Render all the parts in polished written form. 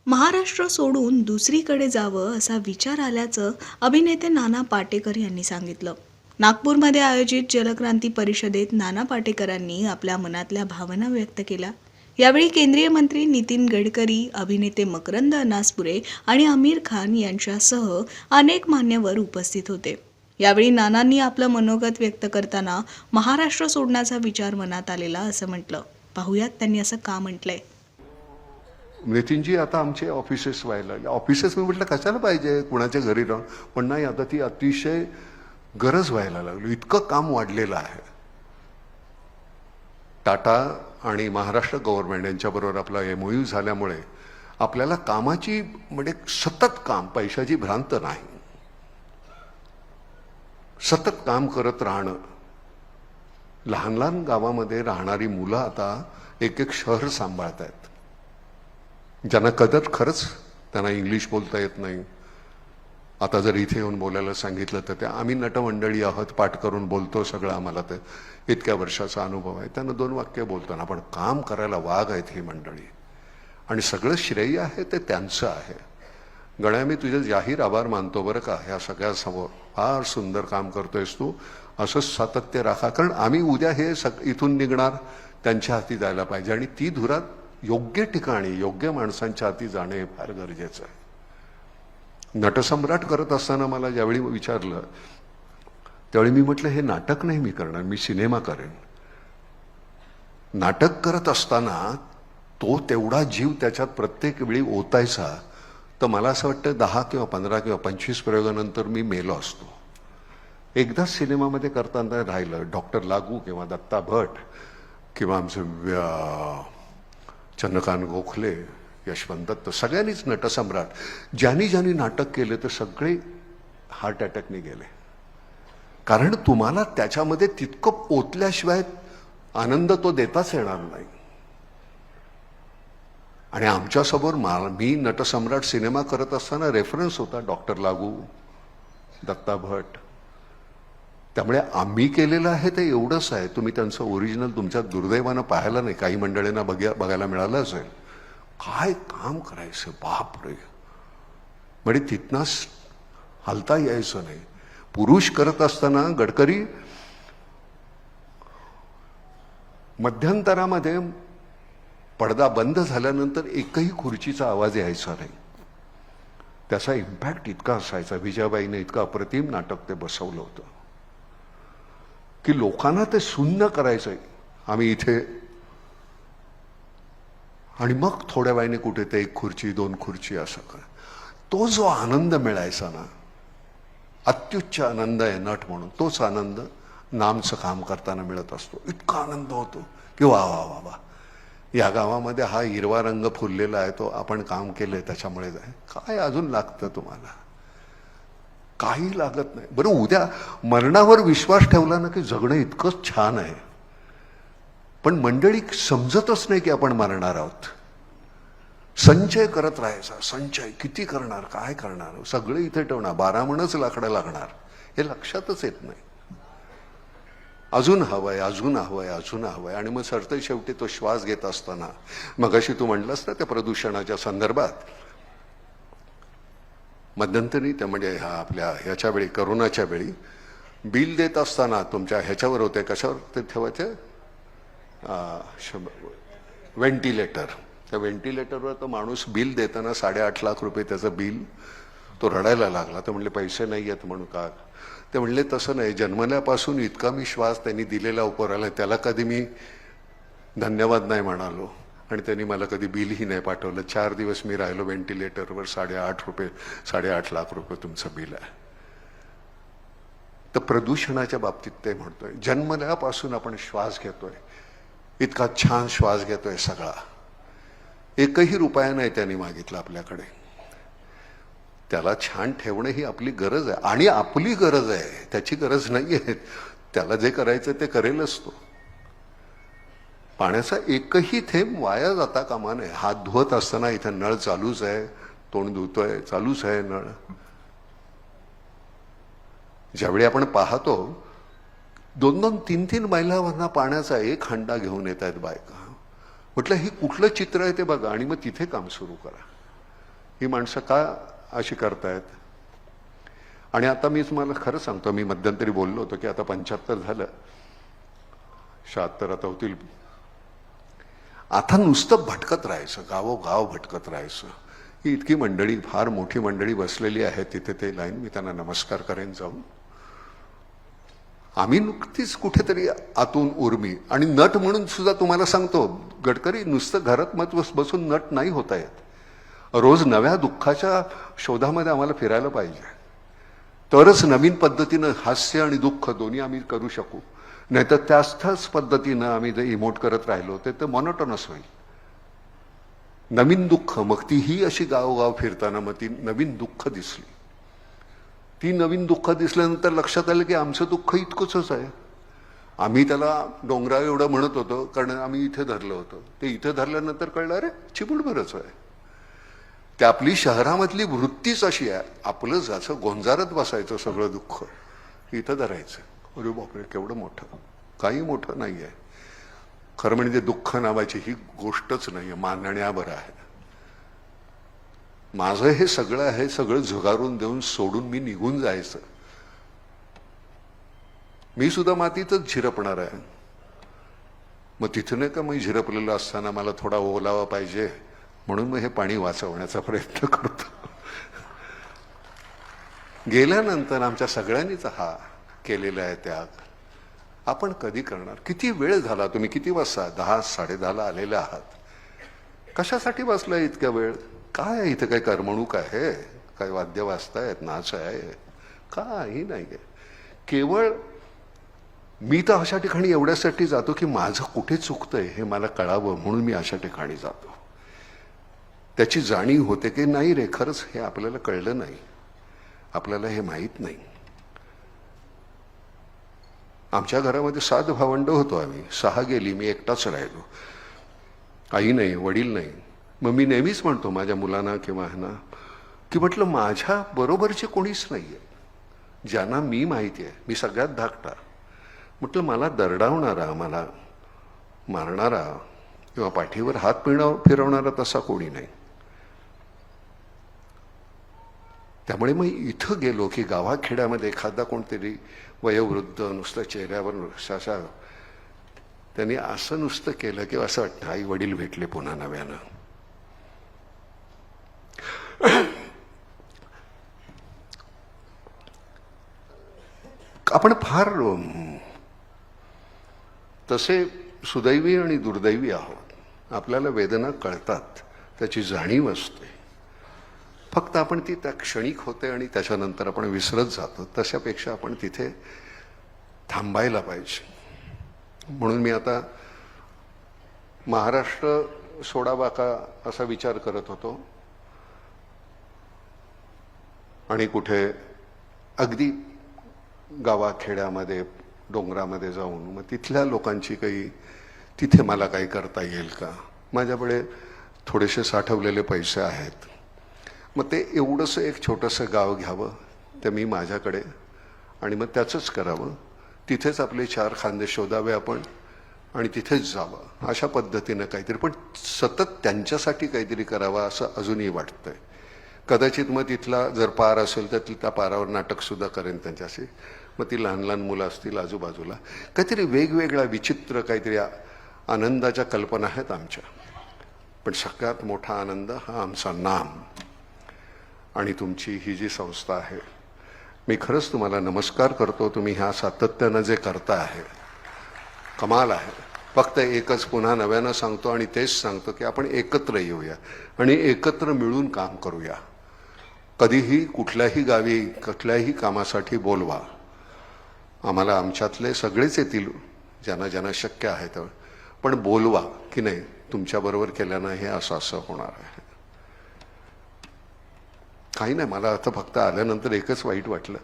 महाराष्ट्र सोडून दुसरीकडे जावं असा विचार आल्याचं अभिनेते नाना पाटेकर यांनी सांगितलं. नागपूरमध्ये आयोजित जलक्रांती परिषदेत नाना पाटेकरांनी आपल्या मनातल्या भावना व्यक्त केल्या. यावेळी केंद्रीय मंत्री नितीन गडकरी, अभिनेते मकरंद अनासपुरे आणि आमिर खान यांच्यासह अनेक मान्यवर उपस्थित होते. यावेळी नानांनी आपलं मनोगत व्यक्त करताना महाराष्ट्र सोडण्याचा विचार मनात आलेला असं म्हटलं. पाहुयात त्यांनी असं का म्हटलंय. नितीनजी आता आमचे ऑफिसेस व्हायला लागले. ऑफिसेस मी म्हटलं कशाला पाहिजे कुणाच्या घरी राहून, पण नाही, आता ती अतिशय गरज व्हायला लागली. इतकं काम वाढलेलं आहे. टाटा आणि महाराष्ट्र गव्हर्नमेंट यांच्याबरोबर आपला MOU झाल्यामुळे आपल्याला कामाची म्हणजे सतत काम, पैशाची भ्रांत नाही, सतत काम करत राहणं. लहान लहान गावामध्ये राहणारी मुलं आता एक एक शहर सांभाळत आहेत. ज्यांना कदर खरंच त्यांना इंग्लिश बोलता येत नाही. आता जर इथे येऊन बोलायला सांगितलं तर ते आम्ही नटमंडळी आहोत, पाठ करून बोलतो सगळं, आम्हाला ते इतक्या वर्षाचा अनुभव आहे. त्यांना 2 वाक्य बोलताना पण काम करायला वाघ आहेत ही मंडळी, आणि सगळं श्रेय आहे ते त्यांचं आहे. गण्या, मी तुझे जाहीर आभार मानतो बरं का, ह्या सगळ्यासमोर. फार सुंदर काम करतोयस तू, असंच सातत्य राखा. कारण आम्ही उद्या हे इथून निघणार, त्यांच्या हाती जायला पाहिजे, आणि ती धुरात योग्य ठिकाणी योग्य माणसांच्या हाती जाणे फार गरजेचं आहे. नटसम्राट करत असताना मला ज्यावेळी विचारलं त्यावेळी मी म्हटलं हे नाटक नाही मी करणार, मी सिनेमा करेन. नाटक करत असताना तो तेवढा जीव त्याच्यात प्रत्येक वेळी ओतायचा, तर मला असं वाटतं 10 किंवा 15 किंवा 25 प्रयोगानंतर मी मेलो असतो. एकदाच सिनेमामध्ये करताना राहिलं, डॉक्टर लागू किंवा दत्ता भट किंवा आमचं चंद्रकांत गोखले, यशवंत दत्त, सगळ्यांनीच नटसम्राट ज्यांनी ज्यांनी नाटक केले ते सगळे हार्ट अटॅकने गेले. कारण तुम्हाला त्याच्यामध्ये तितकं ओतल्याशिवाय आनंद तो देताच येणार नाही. आणि आमच्यासमोर मी नटसम्राट सिनेमा करत असताना रेफरन्स होता डॉक्टर लागू, दत्ता भट. त्यामुळे आम्ही केलेलं आहे ते एवढंच आहे. तुम्ही त्यांचं ओरिजिनल तुमच्या दुर्दैवानं पाहायला नाही, काही मंडळींना बघायला मिळालं असेल. काय काम करायचं बापरे, म्हणजे तिथनंच हलता यायचं नाही. पुरुष करत असताना गडकरी मध्यंतरामध्ये पडदा बंद झाल्यानंतर एकही खुर्चीचा आवाज यायचा नाही. त्याचा इम्पॅक्ट इतका असायचा. विजयाबाईने इतकं अप्रतिम नाटक ते बसवलं होतं की लोकांना ते सुन्न करायचंय. आम्ही इथे, आणि मग थोड्या वेळाने कुठे ते 1 खुर्ची 2 खुर्ची असं कर. तो जो आनंद मिळायचा ना, अत्युच्च आनंद आहे नट म्हणून, तोच आनंद नामचं काम करताना मिळत असतो. इतका आनंद होतो की वा वा वा वा, या गावामध्ये हा हिरवा रंग फुललेला आहे, तो आपण काम केलंय त्याच्यामुळे. काय अजून लागतं तुम्हाला? काही लागत नाही. बरं, उद्या मरणावर विश्वास ठेवला ना की जगणं इतकंच छान आहे. पण मंडळी समजतच नाही की आपण मरणार आहोत. संचय करत राहायचा. संचय किती करणार, काय करणार, सगळे इथे ठेवणार, 12 मनच लाकडं लागणार, हे लक्षातच येत नाही. अजून हवंय, अजून हवंय, अजून हवंय. आणि मग सरते शेवटी तो श्वास घेत असताना, मगाशी तू म्हणलास ना त्या प्रदूषणाच्या संदर्भात, मध्यंतरी त्या म्हणजे आपल्या ह्याच्या वेळी, करोनाच्या वेळी बिल देत असताना तुमच्या ह्याच्यावर होते, कशावर ते ठेवायचे, व्हेंटिलेटर. त्या व्हेंटिलेटरवर तो माणूस बिल देताना 8.5 लाख रुपये त्याचं बिल, तो रडायला लागला. तर म्हणले पैसे नाही आहेत म्हणून. का? ते म्हणले तसं नाही, जन्मल्यापासून इतका मी श्वास त्यांनी दिलेला उपराला, त्याला कधी मी धन्यवाद नाही म्हणालो, आणि त्यांनी मला कधी बिलही नाही पाठवलं. 4 दिवस मी राहिलो व्हेंटिलेटरवर, 8.5 लाख रुपये तुमचं बिल आहे. तर प्रदूषणाच्या बाबतीत ते म्हणतोय, जन्मल्यापासून आपण श्वास घेतोय, इतका छान श्वास घेतोय सगळा, 1ही रुपया नाही त्यांनी मागितला आपल्याकडे. त्याला छान ठेवणं ही आपली गरज आहे, आणि आपली गरज आहे, त्याची गरज नाही आहे. त्याला जे करायचं ते करेलच तो. पाण्याचा एकही थेंब वाया जाता कामा नये. हात धुवत असताना इथं नळ चालूच आहे, तोंड धुतोय चालूच आहे नळ. ज्यावेळी आपण पाहतो 2-2, 3-3 महिलांना पाण्याचा 1 हंडा घेऊन येत आहेत बायका. म्हटलं हे कुठलं चित्र आहे ते बघा, आणि मग तिथे काम सुरू करा. ही माणसं का अशी करतायत. आणि आता मी तुम्हाला खरं सांगतो, मी मध्यंतरी बोललो होतो की आता 75 झालं, 76 आता होतील. आता नुसतं भटकत राहायचं, गावोगाव भटकत राहायचं. ही इतकी मंडळी, फार मोठी मंडळी बसलेली आहे तिथे ते लाईन, मी त्यांना नमस्कार करेन जाऊन. आम्ही नुकतीच कुठेतरी आतून उर्मी, आणि नट म्हणून सुद्धा तुम्हाला सांगतो, गडकरी नुसतं घरात मत बसून नट नाही होता येत. रोज नव्या दुःखाच्या शोधामध्ये आम्हाला फिरायला पाहिजे, तरच नवीन पद्धतीनं हास्य आणि दुःख दोन्ही आम्ही करू शकू. नाहीतर त्याच पद्धतीनं आम्ही जर इमोट करत राहिलो तर मॉनोटोनस होईल. नवीन दुःख, मग तीही अशी गावोगाव फिरताना मग ती नवीन दुःख दिसली. ती नवीन दुःख दिसल्यानंतर लक्षात आलं की आमचं दुःख इतकंच आहे. आम्ही त्याला डोंगरा एवढं म्हणत होतो कारण आम्ही इथे धरलं होतं. ते इथे धरल्यानंतर कळलं अरे चिमुटभरच आहे. ते आपली शहरामधली वृत्तीच अशी आहे, आपलं जसं गोंजारत बसायचं सगळं दुःख, इथं धरायचं. अरे बापरे केवढं मोठं, काही मोठं नाही आहे. खरं म्हणजे दुःख नावाची ही गोष्टच नाही आहे, मानण्यावर आहे. माझं हे सगळं आहे, सगळं झुगारून देऊन सोडून मी निघून जायचं. मी सुद्धा मातीतच झिरपणार आहे. मग तिथं नाही का मी झिरपलेलं असताना मला थोडा ओलावा पाहिजे, म्हणून मग हे पाणी वाचवण्याचा प्रयत्न करतो. गेल्यानंतर आमच्या सगळ्यांनीच हा केलेला आहे त्याग. आपण कधी करणार? किती वेळ झाला? तुम्ही किती वाजता? 10, 10:30 आलेले आहात. कशासाठी बसलाय इतक्या वेळ? काय आहे इथं? काय करमणूक आहे? काय वाद्य वाजतायत? नाच आहे? काही नाही आहे. केवळ मी तर अशा ठिकाणी एवढ्यासाठी जातो की माझं कुठे चुकतंय हे मला कळावं, म्हणून मी अशा ठिकाणी जातो. त्याची जाणीव होते की नाही रे, खरंच हे आपल्याला कळलं नाही, आपल्याला हे माहीत नाही. आमच्या घरामध्ये 7 भावंड होतो आम्ही. 6 गेली, मी एकटाच राहिलो. आई नाही, वडील नाही. मग मी नेहमीच म्हणतो माझ्या मुलांना किंवा ह्यांना की म्हटलं माझ्या बरोबरचे कोणीच नाही आहे ज्यांना मी माहिती आहे. मी सगळ्यात धाकटा. म्हटलं मला दरडावणारा, मला मारणारा किंवा पाठीवर हात फिरवणारा तसा कोणी नाही. त्यामुळे मग इथं गेलो की गावाखेड्यामध्ये एखादा कोणतरी वयोवृद्ध नुसतं चेहऱ्यावर अशा त्यांनी असं नुसतं केलं की असं वाटतं आई वडील भेटले पुन्हा नव्यानं. आपण फार तसे सुदैवी आणि दुर्दैवी आहोत. आपल्याला वेदना कळतात, त्याची जाणीव असते. फक्त आपण ती त्या क्षणिक होते आणि त्याच्यानंतर आपण विसरत जातो. तशापेक्षा आपण तिथे थांबायला पाहिजे. म्हणून मी आता महाराष्ट्र सोडावा का असा विचार करत होतो. आणि कुठे अगदी गावाखेड्यामध्ये डोंगरामध्ये जाऊन मग तिथल्या लोकांची काही, तिथे मला काही करता येईल का? माझ्याकडे थोडेसे साठवलेले पैसे आहेत. मग ते एवढंसं एक छोटंसं गाव घ्यावं ते मी माझ्याकडे, आणि मग त्याचंच करावं. तिथेच आपले 4 खांदे शोधावे आपण आणि तिथेच जावं. अशा पद्धतीनं काहीतरी, पण सतत त्यांच्यासाठी काहीतरी करावं असं अजूनही वाटतंय. कदाचित मग तिथला जर पार असेल तर त्या पारावर नाटकसुद्धा करेन त्यांच्याशी. मग ती लहान लहान मुलं असतील आजूबाजूला, काहीतरी वेगवेगळ्या विचित्र काहीतरी आनंदाच्या कल्पना आहेत आमच्या. पण सगळ्यात मोठा आनंद हा आमचा नाम आणि तुमची ही जी संस्था आहे. मी खरंच तुम्हाला नमस्कार करतो. तुम्ही ह्या सातत्यानं जे करता आहे कमाल आहे. फक्त एकच पुन्हा नव्यानं सांगतो आणि तेच सांगतो की आपण एकत्र येऊया आणि एकत्र मिळून काम करूया. कधीही कुठल्याही गावी कुठल्याही कामासाठी बोलवा. आम्हाला आमच्यातले सगळेच येतील ज्यांना ज्यांना शक्य आहे तर, पण बोलवा की नाही तुमच्याबरोबर केल्यानं हे असं असं होणार आहे. काही नाही, मला आता फक्त आल्यानंतर एकच वाईट वाटलं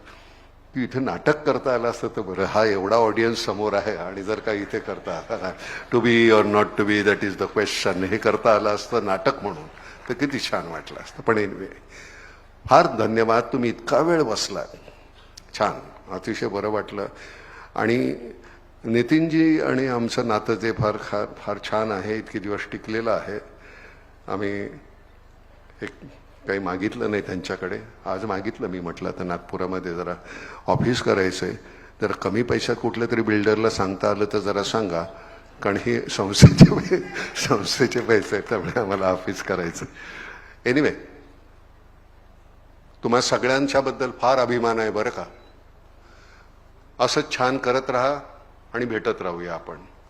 की इथे नाटक करता आलं असतं तर बरं. हा एवढा ऑडियन्स समोर आहे आणि जर का इथे करता to be or not to be that is the question हे करता आलं असतं नाटक म्हणून तर किती छान वाटलं असतं. पण एनिवे फार धन्यवाद. तुम्ही इतका वेळ बसला, छान, अतिशय बरं वाटलं. आणि नितीनजी आणि आमचं नातं ते फार फार छान आहे. इतके दिवस टिकलेलं आहे. आम्ही एक काही मागितलं नाही त्यांच्याकडे. आज मागितलं मी, म्हटलं तर नागपुरामध्ये जरा ऑफिस करायचं आहे, जरा कमी पैशात कुठल्या तरी बिल्डरला सांगता आलं तर जरा सांगा, कारण हे संस्थेचे पैसे आहेत, त्यामुळे आम्हाला ऑफिस करायचं. एनिवे, तुम्हा सगळ्यांच्याबद्दल फार अभिमान आहे बरं का. असंच छान करत राहा आणि भेटत राहूया आपण.